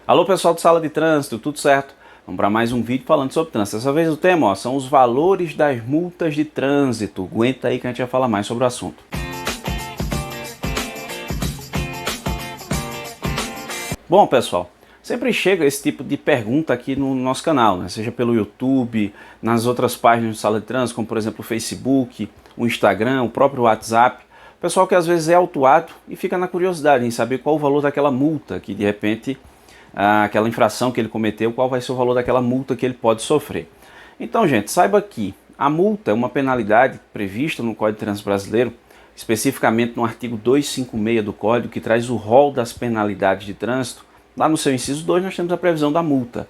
Alô pessoal do Sala de Trânsito, tudo certo? Vamos para mais um vídeo falando sobre trânsito. Dessa vez o tema são os valores das multas de trânsito. Aguenta aí que a gente vai falar mais sobre o assunto. Bom pessoal, sempre chega esse tipo de pergunta aqui no nosso canal, né? Seja pelo YouTube, nas outras páginas do Sala de Trânsito, como por exemplo o Facebook, o Instagram, o próprio WhatsApp. Pessoal que às vezes é autuado e fica na curiosidade em saber qual o valor daquela multa que de repente... aquela infração que ele cometeu, qual vai ser o valor daquela multa que ele pode sofrer. Então, gente, saiba que a multa é uma penalidade prevista no Código de Trânsito Brasileiro, especificamente no artigo 256 do Código, que traz o rol das penalidades de trânsito. Lá no seu inciso 2 nós temos a previsão da multa.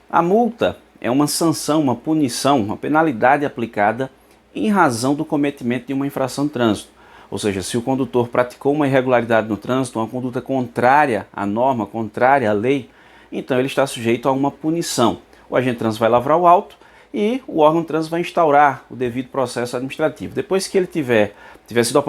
A multa é uma sanção, uma punição, uma penalidade aplicada em razão do cometimento de uma infração de trânsito. Ou seja, se o condutor praticou uma irregularidade no trânsito, uma conduta contrária à norma, contrária à lei, então ele está sujeito a uma punição. O agente de trânsito vai lavrar o auto e o órgão de trânsito vai instaurar o devido processo administrativo. Depois que ele tiver sido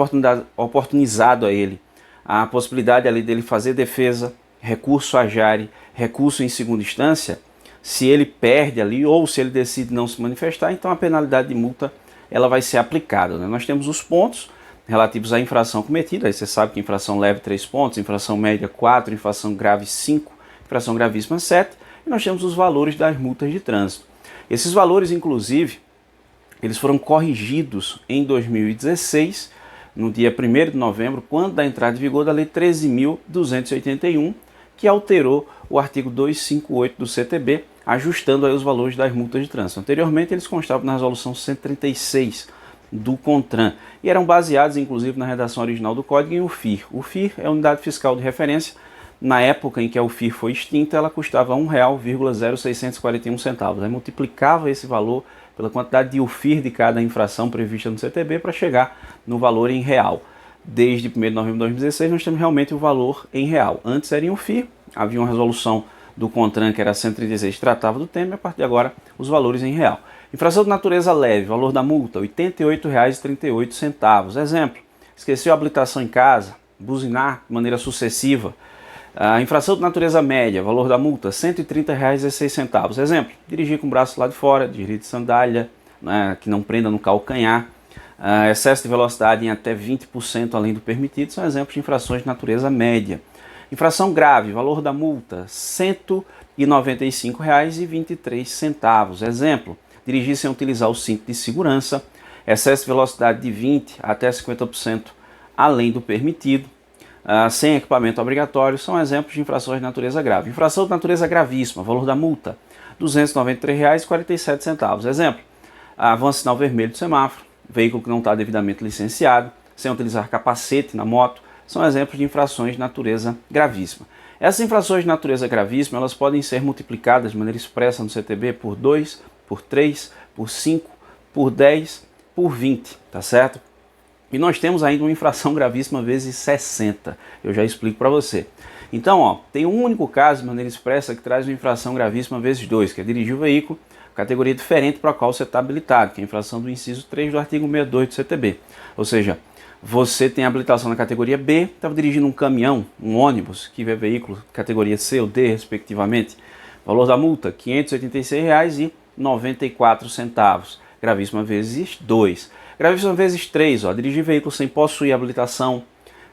oportunizado a ele a possibilidade ali dele fazer defesa, recurso à jare, recurso em segunda instância, se ele perde ali ou se ele decide não se manifestar, então a penalidade de multa ela vai ser aplicada, né? Nós temos os pontos relativos à infração cometida. Aí você sabe que infração leve 3 pontos, infração média 4, infração grave 5, infração gravíssima 7, e nós temos os valores das multas de trânsito. Esses valores, inclusive, eles foram corrigidos em 2016, no dia 1º de novembro, quando da entrada em vigor da Lei 13.281, que alterou o artigo 258 do CTB, ajustando aí os valores das multas de trânsito. Anteriormente, eles constavam na resolução 136 do CONTRAN, e eram baseados inclusive na redação original do código em UFIR. O UFIR é a unidade fiscal de referência. Na época em que a UFIR foi extinta, ela custava R$ 1,0641. Aí multiplicava esse valor pela quantidade de UFIR de cada infração prevista no CTB para chegar no valor em real. Desde 1º de novembro de 2016 nós temos realmente o valor em real. Antes era em UFIR, havia uma resolução do CONTRAN que era 136 que tratava do tema, e a partir de agora os valores em real. Infração de natureza leve, valor da multa R$ 88,38. Exemplo, esqueceu a habilitação em casa, buzinar de maneira sucessiva. A infração de natureza média, valor da multa R$ 130,06. Exemplo, dirigir com o braço lá de fora, dirigir de sandália, né, que não prenda no calcanhar. Excesso de velocidade em até 20% além do permitido, são exemplos de infrações de natureza média. Infração grave, valor da multa R$ 195,23. Exemplo, dirigir sem utilizar o cinto de segurança, excesso de velocidade de 20% até 50% além do permitido, sem equipamento obrigatório, são exemplos de infrações de natureza grave. Infração de natureza gravíssima, valor da multa R$ 293,47. Exemplo, avanço sinal vermelho do semáforo, veículo que não está devidamente licenciado, sem utilizar capacete na moto, são exemplos de infrações de natureza gravíssima. Essas infrações de natureza gravíssima elas podem ser multiplicadas de maneira expressa no CTB por 2, por 3, por 5, por 10, por 20, tá certo? E nós temos ainda uma infração gravíssima vezes 60, eu já explico para você. Então, ó, tem um único caso de maneira expressa que traz uma infração gravíssima vezes 2, que é dirigir o veículo, categoria diferente para a qual você está habilitado, que é a infração do inciso 3 do artigo 62 do CTB. Ou seja, você tem habilitação na categoria B, estava dirigindo um caminhão, um ônibus, que é veículo categoria C ou D, respectivamente. Valor da multa, R$ 586,94. Gravíssima vezes 2. Gravíssima vezes 3, ó, dirigir veículo sem possuir habilitação,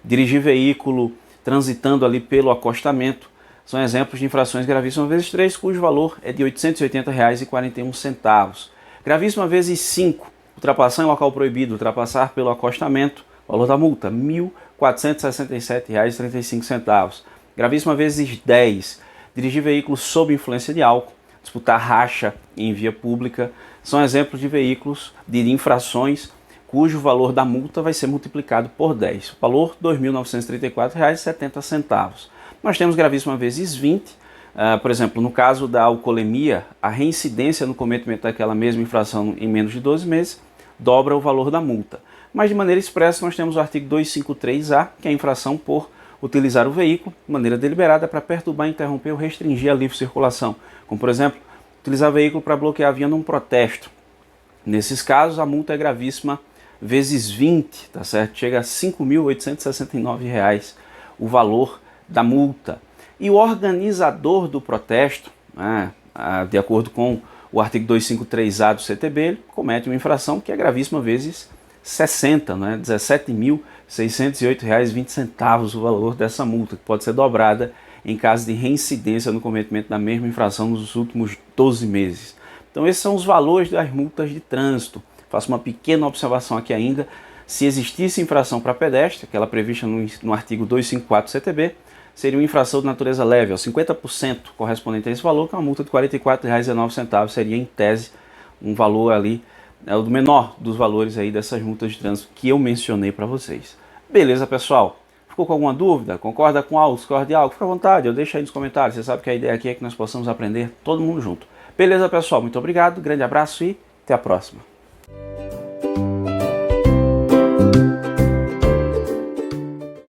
dirigir veículo transitando ali pelo acostamento, são exemplos de infrações gravíssimas vezes 3, cujo valor é de R$ 880,41. Gravíssima vezes 5, ultrapassar em local proibido, ultrapassar pelo acostamento, valor da multa, R$ 1.467,35. Gravíssima vezes 10, dirigir veículo sob influência de álcool, disputar racha em via pública, são exemplos de veículos, de infrações, cujo valor da multa vai ser multiplicado por 10. Valor R$ 2.934,70. Nós temos gravíssima vezes 20, por exemplo, no caso da alcoolemia, a reincidência no cometimento daquela mesma infração em menos de 12 meses dobra o valor da multa. Mas de maneira expressa nós temos o artigo 253A, que é a infração por utilizar o veículo de maneira deliberada para perturbar, interromper ou restringir a livre circulação. Como, por exemplo, utilizar o veículo para bloquear a via num protesto. Nesses casos, a multa é gravíssima vezes 20, tá certo? Chega a R$ 5.869 o valor da multa. E o organizador do protesto, né, de acordo com o artigo 253A do CTB, ele comete uma infração que é gravíssima, vezes 60, né, R$ 17.608,20 o valor dessa multa, que pode ser dobrada em caso de reincidência no cometimento da mesma infração nos últimos 12 meses. Então esses são os valores das multas de trânsito. Faço uma pequena observação aqui ainda: se existisse infração para pedestre, aquela prevista no artigo 254 do CTB, seria uma infração de natureza leve, 50% correspondente a esse valor, que é uma multa de R$ 44,19, seria em tese um valor ali, o menor dos valores aí dessas multas de trânsito que eu mencionei para vocês. Beleza, pessoal? Ficou com alguma dúvida? Concorda com algo? Discorda de algo? Fica à vontade, eu deixo aí nos comentários. Você sabe que a ideia aqui é que nós possamos aprender todo mundo junto. Beleza, pessoal? Muito obrigado, grande abraço e até a próxima.